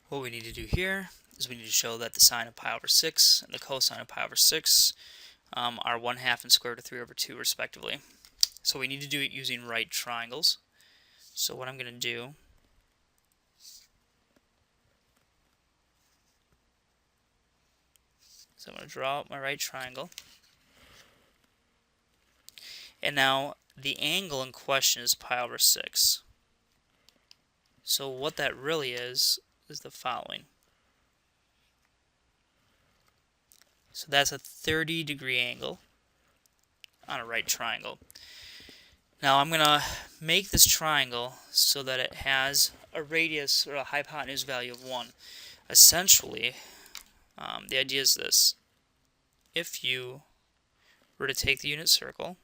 What we need to do here is we need to show that the sine of pi over 6 and the cosine of pi over 6 are 1/2 and square root of 3 over 2 respectively. So we need to do it using right triangles. So what I'm going to do is I'm going to draw out my right triangle. And now the angle in question is pi over 6. So what that really is the following. So that's a 30-degree angle on a right triangle. Now I'm going to make this triangle so that it has a radius or a hypotenuse value of 1. Essentially, the idea is this. If you were to take the unit circle,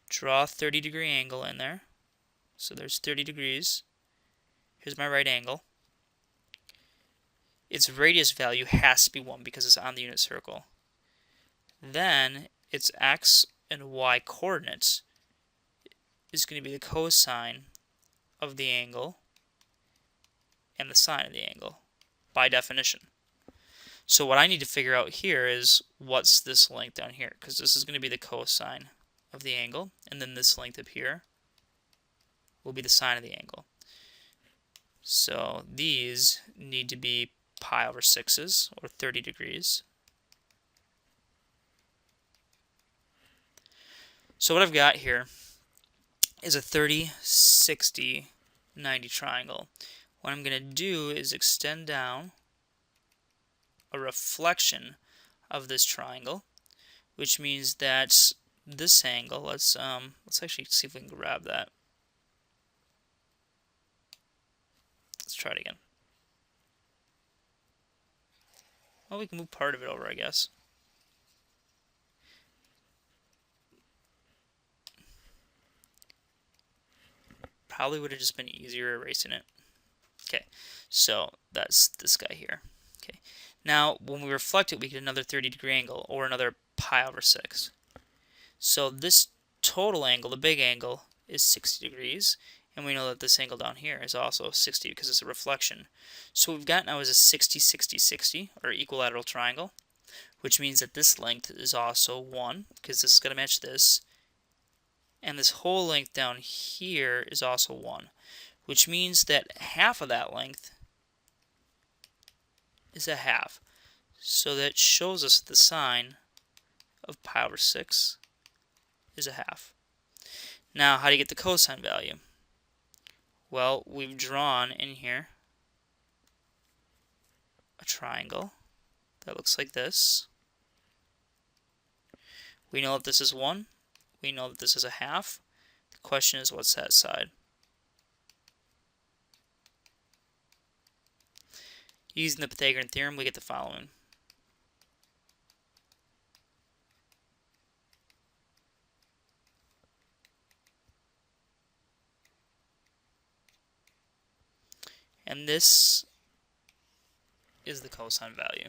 draw a 30-degree angle in there. So there's 30 degrees. Here's my right angle. Its radius value has to be 1 because it's on the unit circle. Then its x and y coordinates is going to be the cosine of the angle and the sine of the angle by definition. So what I need to figure out here is what's this length down here, because this is going to be the cosine of the angle, and then this length up here will be the sine of the angle. So these need to be pi over 6's, or 30 degrees. So what I've got here is a 30, 60, 90 triangle. What I'm going to do is extend down a reflection of this triangle, which means that this angle, let's actually see if we can grab that. Let's try it again. Well, we can move part of it over, I guess. Probably would have just been easier erasing it. Okay, so that's this guy here. Okay, now when we reflect it, we get another 30-degree angle, or another pi over 6. So this total angle, the big angle, is 60 degrees, and we know that this angle down here is also 60 because it's a reflection. So what we've got now is a 60, 60, 60, or equilateral triangle, which means that this length is also 1, because this is going to match this, and this whole length down here is also 1, which means that half of that length is a half. So that shows us the sine of pi over 6 is a half. Now, how do you get the cosine value? Well, we've drawn in here a triangle that looks like this. We know that this is 1. We know that this is a half. The question is, what's that side? Using the Pythagorean theorem, we get the following. And this is the cosine value.